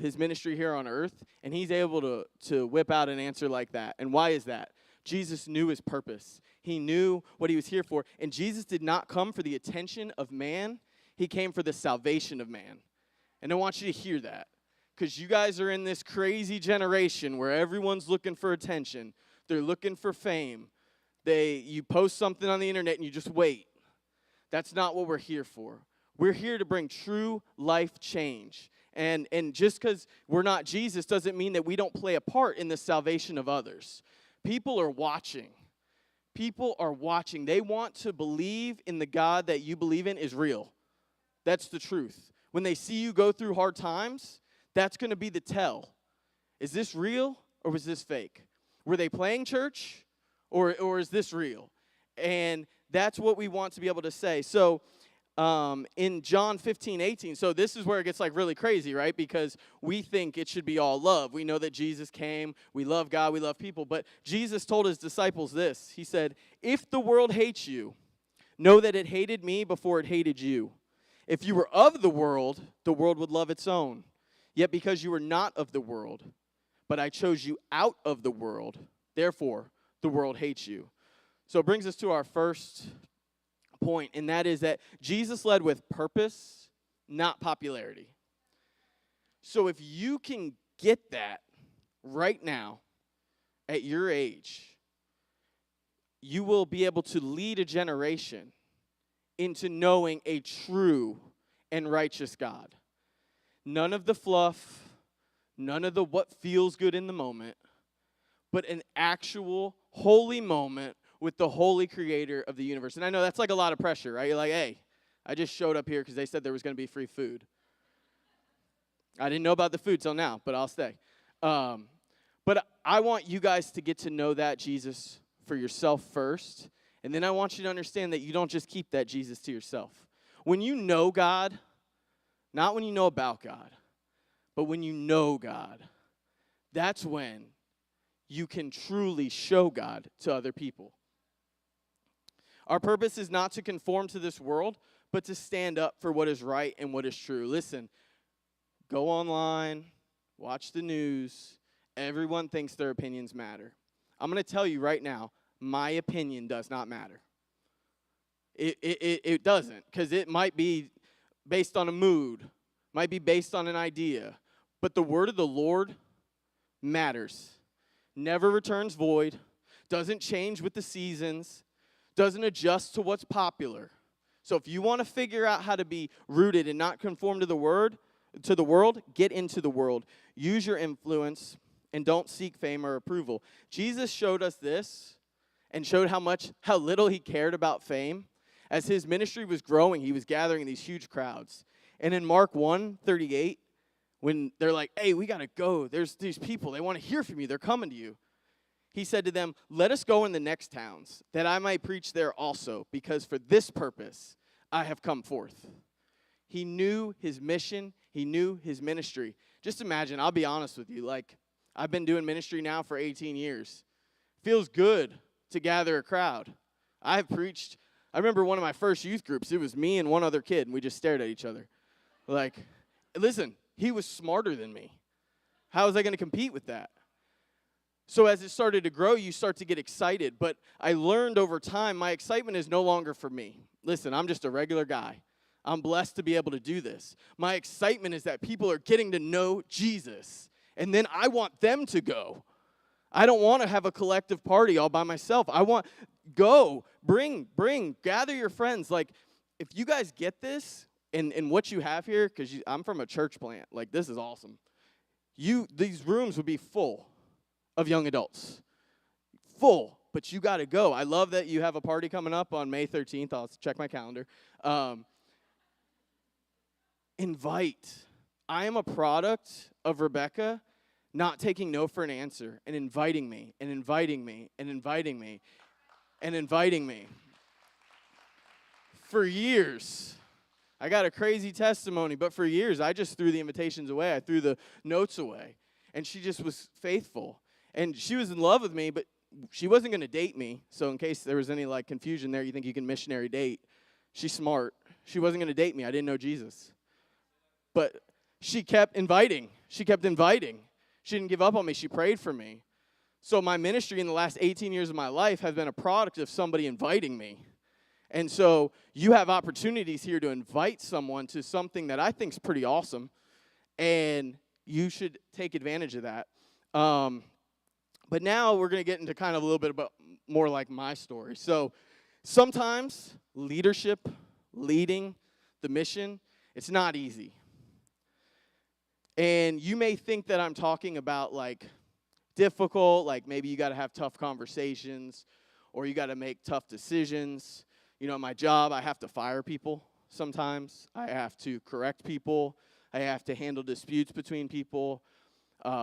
his ministry here on earth, and he's able to whip out an answer like that. And why is that? Jesus knew his purpose. He knew what he was here for. And Jesus did not come for the attention of man. He came for the salvation of man. And I want you to hear that, because you guys are in this crazy generation where everyone's looking for attention. They're looking for fame. You post something on the internet and you just wait. That's not what we're here for. We're here to bring true life change. And just because we're not Jesus doesn't mean that we don't play a part in the salvation of others. People are watching. People are watching. They want to believe in the God that you believe in is real. That's the truth. When they see you go through hard times, that's going to be the tell. Is this real or was this fake? Were they playing church or is this real? And that's what we want to be able to say. So in John 15:18, so this is where it gets like really crazy, right? Because we think it should be all love. We know that Jesus came. We love God. We love people. But Jesus told his disciples this. He said, if the world hates you, know that it hated me before it hated you. If you were of the world would love its own. Yet because you were not of the world, but I chose you out of the world, therefore the world hates you. So it brings us to our first point, and that is that Jesus led with purpose, not popularity. So if you can get that right now at your age, you will be able to lead a generation into knowing a true and righteous God. None of the fluff, none of the what feels good in the moment, but an actual holy moment with the holy creator of the universe. And I know that's like a lot of pressure, right? You're like, hey, I just showed up here because they said there was going to be free food. I didn't know about the food till now, but I'll stay. But I want you guys to get to know that Jesus for yourself first. And then I want you to understand that you don't just keep that Jesus to yourself. When you know God, not when you know about God, but when you know God, that's when you can truly show God to other people. Our purpose is not to conform to this world, but to stand up for what is right and what is true. Listen, go online, watch the news. Everyone thinks their opinions matter. I'm going to tell you right now, my opinion does not matter. It doesn't, because it might be based on a mood, might be based on an idea. But the word of the Lord matters. Never returns void, doesn't change with the seasons, doesn't adjust to what's popular. So if you want to figure out how to be rooted and not conform to the world, get into the world. Use your influence and don't seek fame or approval. Jesus showed us this and showed how little he cared about fame. As his ministry was growing, he was gathering these huge crowds. And in Mark 1:38, when they're like, hey, we got to go. There's these people. They want to hear from you. They're coming to you. He said to them, let us go in the next towns, that I might preach there also, because for this purpose I have come forth. He knew his mission. He knew his ministry. Just imagine, I'll be honest with you, like, I've been doing ministry now for 18 years. Feels good to gather a crowd. I've preached. I remember one of my first youth groups. It was me and one other kid, and we just stared at each other. Like, listen, he was smarter than me. How was I going to compete with that? So as it started to grow, you start to get excited. But I learned over time, my excitement is no longer for me. Listen, I'm just a regular guy. I'm blessed to be able to do this. My excitement is that people are getting to know Jesus. And then I want them to go. I don't want to have a collective party all by myself. I want, go, bring, gather your friends. Like, if you guys get this and what you have here, because I'm from a church plant, like, this is awesome. These rooms would be full of young adults. Full, but you got to go. I love that you have a party coming up on May 13th. I'll check my calendar. Invite. I am a product of Rebecca not taking no for an answer and inviting me and inviting me and inviting me and inviting me. For years, I got a crazy testimony, but for years, I just threw the invitations away. I threw the notes away. And she just was faithful. And she was in love with me, but she wasn't going to date me. So in case there was any, like, confusion there, you think you can missionary date. She's smart. She wasn't going to date me. I didn't know Jesus. But she kept inviting. she kept inviting. She didn't give up on me. She prayed for me. So my ministry in the last 18 years of my life has been a product of somebody inviting me. And so you have opportunities here to invite someone to something that I think is pretty awesome, and you should take advantage of that. But now we're going to get into kind of a little bit about more like my story. So sometimes leadership, leading the mission, it's not easy. And you may think that I'm talking about like difficult, like maybe you got to have tough conversations or you got to make tough decisions. You know, my job, I have to fire people sometimes. I have to correct people. I have to handle disputes between people.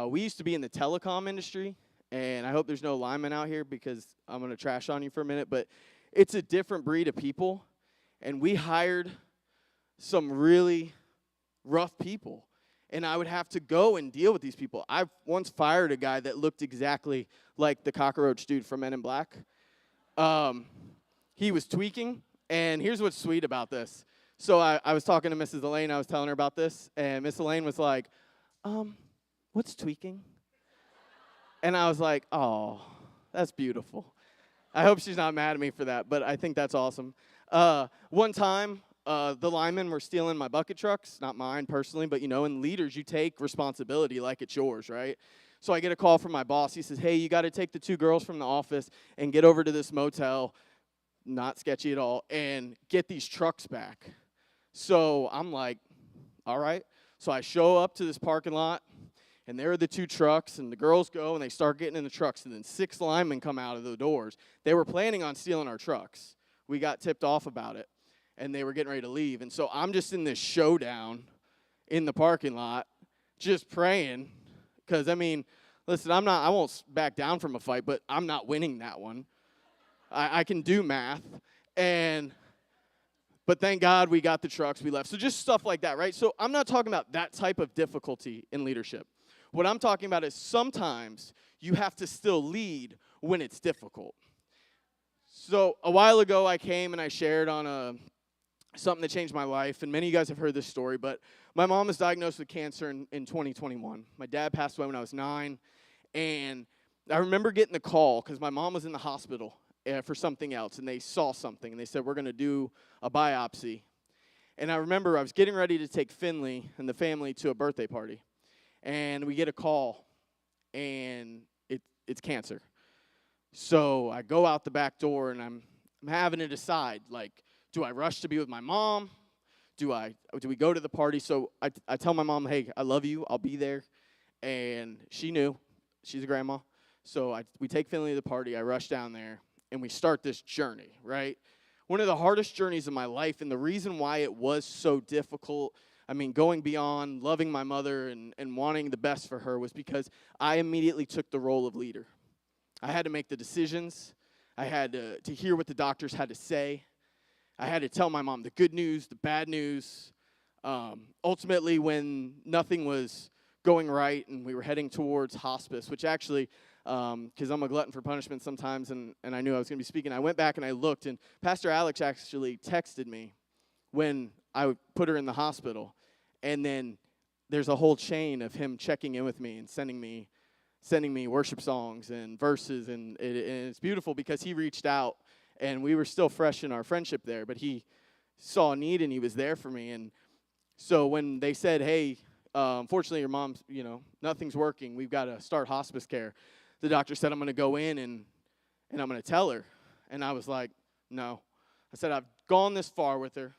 We used to be in the telecom industry, and I hope there's no linemen out here because I'm going to trash on you for a minute, but it's a different breed of people, and we hired some really rough people. And I would have to go and deal with these people. I once fired a guy that looked exactly like the cockroach dude from Men in Black. He was tweaking, and here's what's sweet about this. So I was talking to Mrs. Elaine. I was telling her about this, and Miss Elaine was like, what's tweaking? And I was like, oh, that's beautiful. I hope she's not mad at me for that, but I think that's awesome. One time, the linemen were stealing my bucket trucks, not mine personally, but, you know, in leaders, you take responsibility like it's yours, right? So I get a call from my boss. He says, hey, you got to take the 2 girls from the office and get over to this motel, not sketchy at all, and get these trucks back. So I'm like, all right. So I show up to this parking lot, and there are the 2 trucks, and the girls go, and they start getting in the trucks, and then 6 linemen come out of the doors. They were planning on stealing our trucks. We got tipped off about it. And they were getting ready to leave. And so I'm just in this showdown in the parking lot, just praying. Because, I mean, listen, I won't back down from a fight, but I'm not winning that one. I can do math. But thank God we got the trucks, we left. So just stuff like that, right? So I'm not talking about that type of difficulty in leadership. What I'm talking about is sometimes you have to still lead when it's difficult. So a while ago I came and I shared on something that changed my life, and many of you guys have heard this story, but my mom was diagnosed with cancer in 2021. My dad passed away when I was 9, and I remember getting the call because my mom was in the hospital for something else, and they saw something, and they said, we're going to do a biopsy. And I remember I was getting ready to take Finley and the family to a birthday party, and we get a call, and it's cancer. So I go out the back door, and I'm having to decide, like, do I rush to be with my mom? Do we go to the party? So I tell my mom, hey, I love you. I'll be there. And she knew. She's a grandma. So we take Finley to the party. I rush down there, and we start this journey, right? One of the hardest journeys of my life, and the reason why it was so difficult, I mean, going beyond loving my mother and wanting the best for her was because I immediately took the role of leader. I had to make the decisions. I had to hear what the doctors had to say. I had to tell my mom the good news, the bad news. Ultimately, when nothing was going right and we were heading towards hospice, which actually, because I'm a glutton for punishment sometimes, and I knew I was going to be speaking, I went back and I looked, and Pastor Alex actually texted me when I put her in the hospital. And then there's a whole chain of him checking in with me and sending me worship songs and verses, and it's beautiful because he reached out. And we were still fresh in our friendship there, but he saw a need and he was there for me. And so when they said, hey, unfortunately your mom's, nothing's working, we've got to start hospice care, the doctor said, I'm going to go in and I'm going to tell her. And I was like, no. I said, I've gone this far with her.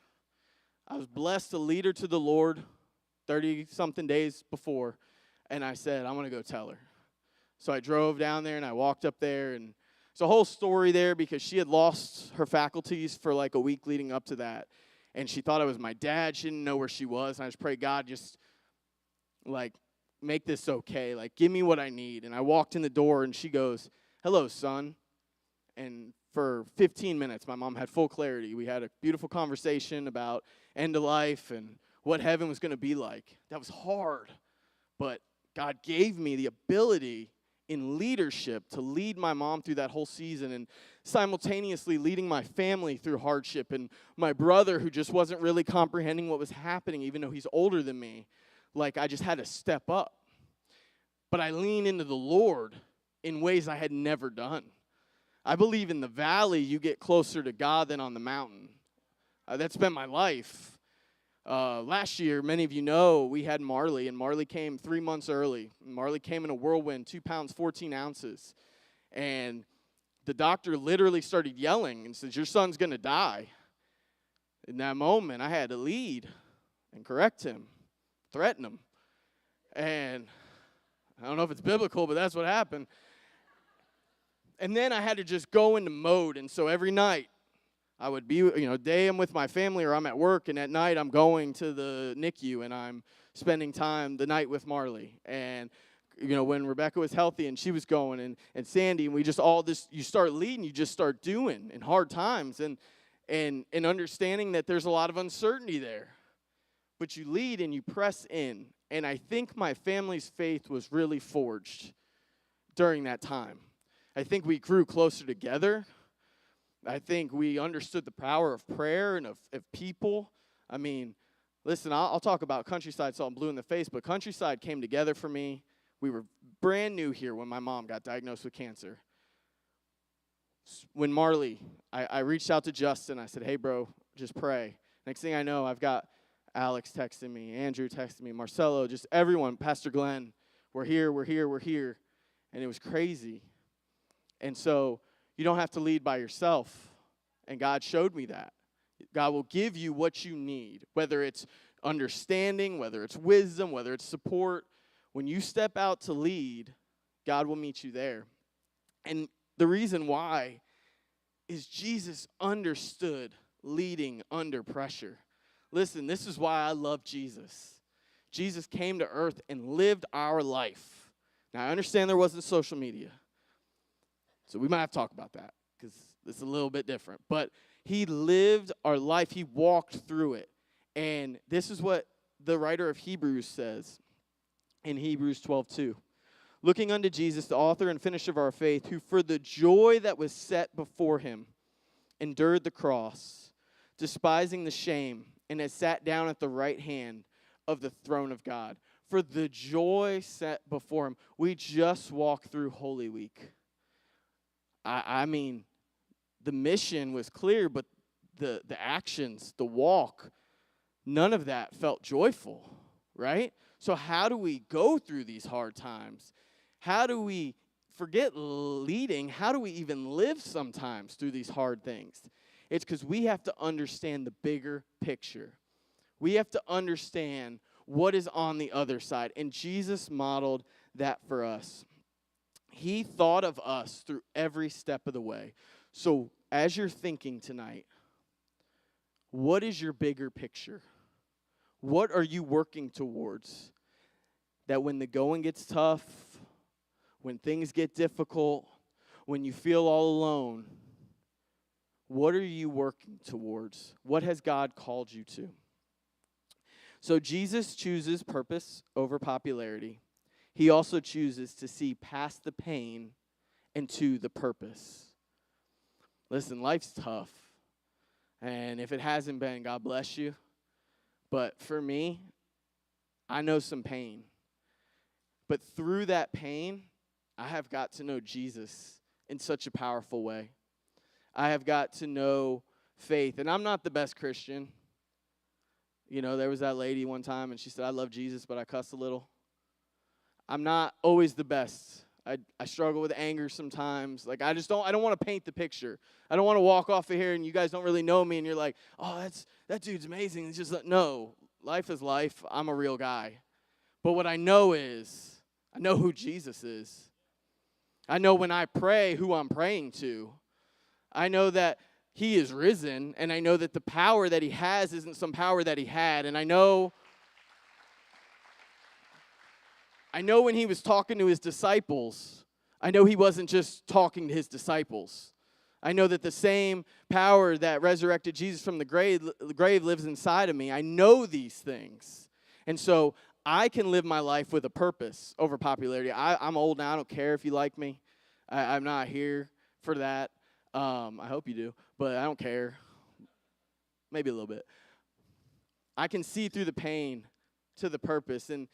I was blessed to lead her to the Lord 30-something days before. And I said, I'm going to go tell her. So I drove down there and I walked up there, and it's a whole story there because she had lost her faculties for like a week leading up to that. And she thought I was my dad. She didn't know where she was. And I just prayed, God, just like make this okay. Like give me what I need. And I walked in the door and she goes, hello, son. And for 15 minutes, my mom had full clarity. We had a beautiful conversation about end of life and what heaven was going to be like. That was hard. But God gave me the ability in leadership to lead my mom through that whole season, and simultaneously leading my family through hardship, and my brother who just wasn't really comprehending what was happening, even though he's older than me. Like I just had to step up. but I lean into the Lord in ways I had never done. I believe in the valley you get closer to God than on the mountain. That's been my life. Last year, many of you know, we had Marley, and Marley came 3 months early. Marley came in a whirlwind, 2 pounds, 14 ounces. And the doctor literally started yelling and says, your son's going to die. In that moment, I had to lead and correct him, threaten him. And I don't know if it's biblical, but that's what happened. And then I had to just go into mode. And so every night, I would be, day I'm with my family or I'm at work, and at night I'm going to the NICU and I'm spending time the night with Marley. And, when Rebecca was healthy and she was going and Sandy, and we just all this, you start leading, you just start doing in hard times and understanding that there's a lot of uncertainty there. But you lead and you press in. And I think my family's faith was really forged during that time. I think we grew closer together. I think we understood the power of prayer and of people. I mean, listen, I'll talk about Countryside so I'm blue in the face, but Countryside came together for me. We were brand new here when my mom got diagnosed with cancer. When Marley, I reached out to Justin. I said, hey, bro, just pray. Next thing I know, I've got Alex texting me, Andrew texting me, Marcelo, just everyone, Pastor Glenn, we're here. And it was crazy. And so you don't have to lead by yourself. And God showed me that. God will give you what you need, whether it's understanding, whether it's wisdom, whether it's support. When you step out to lead, God will meet you there. And the reason why is Jesus understood leading under pressure. Listen, this is why I love Jesus. Jesus came to earth and lived our life. Now, I understand there wasn't social media, so we might have to talk about that because it's a little bit different. But he lived our life. He walked through it. And this is what the writer of Hebrews says in Hebrews 12:2. Looking unto Jesus, the author and finisher of our faith, who for the joy that was set before him endured the cross, despising the shame, and has sat down at the right hand of the throne of God. For the joy set before him. We just walked through Holy Week. I mean, the mission was clear, but the actions, the walk, none of that felt joyful, right? So how do we go through these hard times? How do we forget leading? How do we even live sometimes through these hard things? It's because we have to understand the bigger picture. We have to understand what is on the other side. And Jesus modeled that for us. He thought of us through every step of the way. So as you're thinking tonight, what is your bigger picture? What are you working towards? That when the going gets tough, when things get difficult, when you feel all alone, what are you working towards? What has God called you to? So Jesus chooses purpose over popularity. He also chooses to see past the pain and to the purpose. Listen, life's tough. And if it hasn't been, God bless you. But for me, I know some pain. But through that pain, I have got to know Jesus in such a powerful way. I have got to know faith. And I'm not the best Christian. There was that lady one time, and she said, I love Jesus, but I cuss a little. I'm not always the best. I struggle with anger sometimes. Like, I don't want to paint the picture. I don't want to walk off of here, and you guys don't really know me, and you're like, oh, that dude's amazing. It's just, no, life is life. I'm a real guy. But what I know is, I know who Jesus is. I know when I pray who I'm praying to. I know that he is risen, and I know that the power that he has isn't some power that he had. And I know when he was talking to his disciples, I know he wasn't just talking to his disciples. I know that the same power that resurrected Jesus from the grave lives inside of me. I know these things. And so I can live my life with a purpose over popularity. I'm old now. I don't care if you like me. I'm not here for that. I hope you do, but I don't care. Maybe a little bit. I can see through the pain to the purpose. And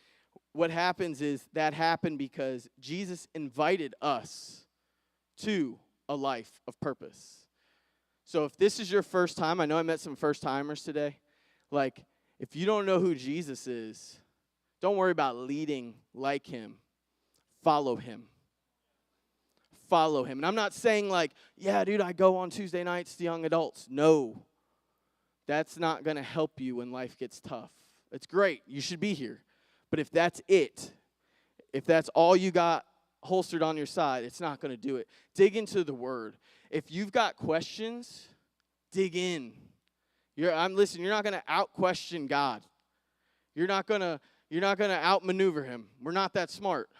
what happens is that happened because Jesus invited us to a life of purpose. So if this is your first time, I know I met some first-timers today. Like, if you don't know who Jesus is, don't worry about leading like him. Follow him. Follow him. And I'm not saying like, yeah, dude, I go on Tuesday nights to young adults. No. That's not going to help you when life gets tough. It's great. You should be here. But if that's it, if that's all you got holstered on your side, it's not going to do it. Dig into the word. If you've got questions, dig in. You're not going to out-question God. You're not going to outmaneuver him. We're not that smart.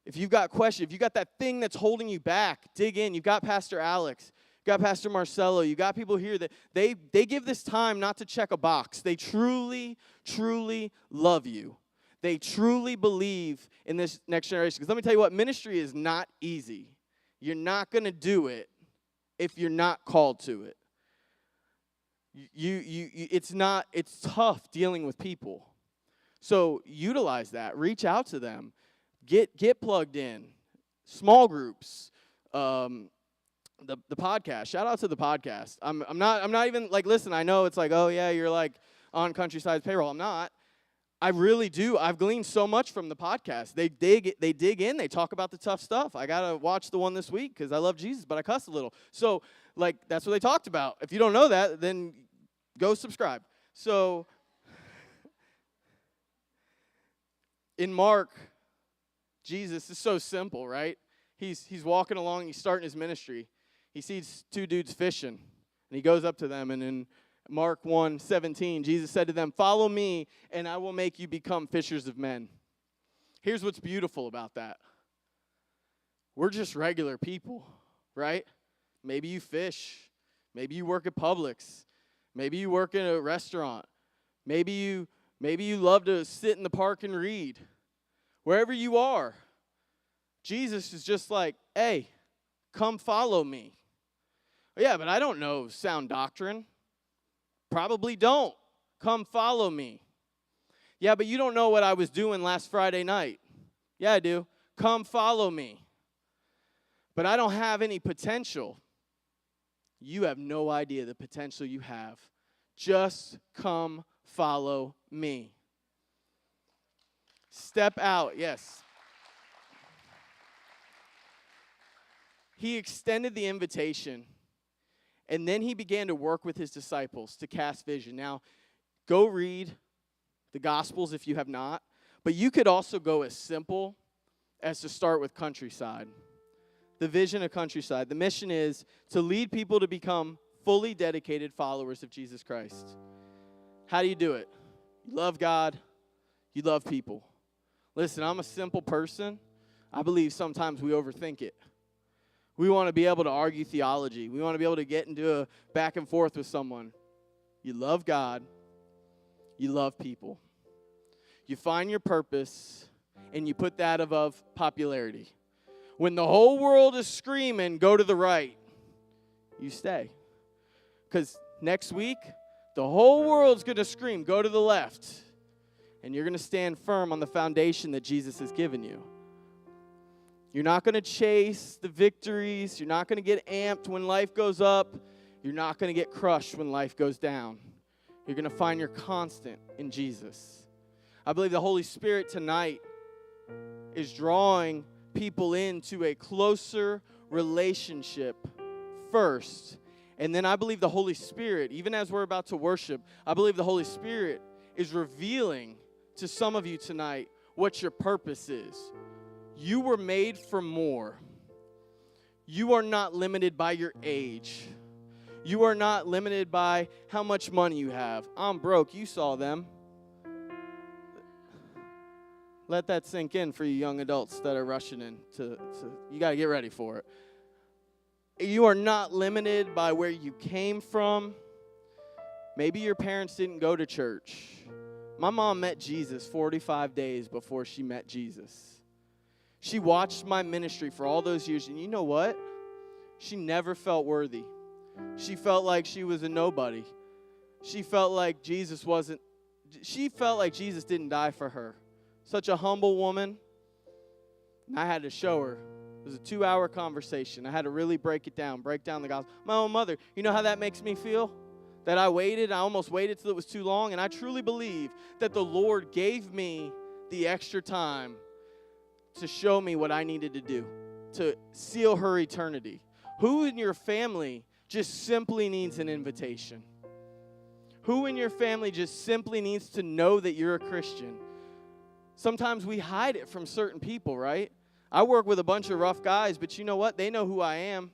If you've got questions, if you got that thing that's holding you back, dig in. You've got Pastor Alex. You got Pastor Marcelo. You got people here that they give this time not to check a box. They truly, truly love you. They truly believe in this next generation. Because let me tell you what, ministry is not easy. You're not going to do it if you're not called to it. It's tough dealing with people. So utilize that. Reach out to them. Get plugged in. Small groups. The podcast. Shout out to the podcast. I'm not even like, listen, I know it's like, oh yeah, you're like on Countryside's payroll. I'm not. I really do. I've gleaned so much from the podcast. They dig in. They talk about the tough stuff. I got to watch the one this week because I love Jesus, but I cuss a little. So, like, that's what they talked about. If you don't know that, then go subscribe. So, in Mark, Jesus is so simple, right? He's walking along. He's starting his ministry. He sees two dudes fishing, and he goes up to them, and in Mark 1:17, Jesus said to them, "Follow me, and I will make you become fishers of men." Here's what's beautiful about that. We're just regular people, right? Maybe you fish. Maybe you work at Publix. Maybe you work in a restaurant. Maybe you love to sit in the park and read. Wherever you are, Jesus is just like, hey, come follow me. Yeah, but I don't know sound doctrine. Probably don't. Come follow me. Yeah, but you don't know what I was doing last Friday night. Yeah, I do. Come follow me. But I don't have any potential. You have no idea the potential you have. Just come follow me. Step out, yes. He extended the invitation. And then he began to work with his disciples to cast vision. Now, go read the Gospels if you have not. But you could also go as simple as to start with Countryside. The vision of Countryside. The mission is to lead people to become fully dedicated followers of Jesus Christ. How do you do it? You love God. You love people. Listen, I'm a simple person. I believe sometimes we overthink it. We want to be able to argue theology. We want to be able to get into a back and forth with someone. You love God. You love people. You find your purpose, and you put that above popularity. When the whole world is screaming, go to the right, you stay. Because next week, the whole world's going to scream, go to the left. And you're going to stand firm on the foundation that Jesus has given you. You're not going to chase the victories. You're not going to get amped when life goes up. You're not going to get crushed when life goes down. You're going to find your constant in Jesus. I believe the Holy Spirit tonight is drawing people into a closer relationship first. And then I believe the Holy Spirit, even as we're about to worship, I believe the Holy Spirit is revealing to some of you tonight what your purpose is. You were made for more. You are not limited by your age. You are not limited by how much money you have. I'm broke. You saw them. Let that sink in for you young adults that are rushing in. You got to get ready for it. You are not limited by where you came from. Maybe your parents didn't go to church. My mom met Jesus 45 days before she met Jesus. She watched my ministry for all those years, and you know what? She never felt worthy. She felt like she was a nobody. She felt like Jesus didn't die for her. such a humble woman. And I had to show her. It was a 2-hour conversation. I had to really break down the gospel. My own mother, you know how that makes me feel? That I almost waited till it was too long. And I truly believe that the Lord gave me the extra time to show me what I needed to do, to seal her eternity. Who in your family just simply needs an invitation? Who in your family just simply needs to know that you're a Christian? Sometimes we hide it from certain people, right? I work with a bunch of rough guys, but you know what? They know who I am.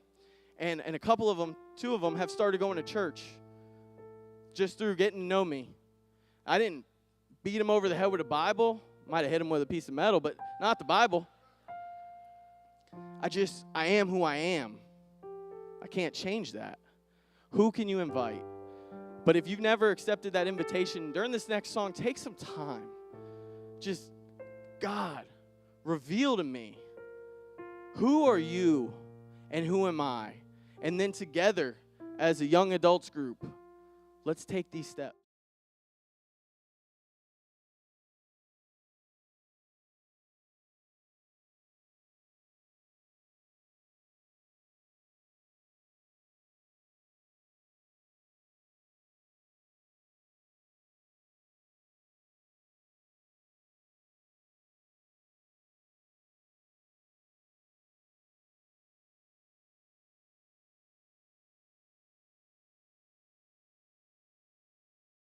And a couple of them, 2 of them, have started going to church just through getting to know me. I didn't beat them over the head with a Bible. Might have hit them with a piece of metal, but not the Bible. I am who I am. I can't change that. Who can you invite? But if you've never accepted that invitation, during this next song, take some time. Just, God, reveal to me, who are you and who am I? And then together, as a young adults group, let's take these steps.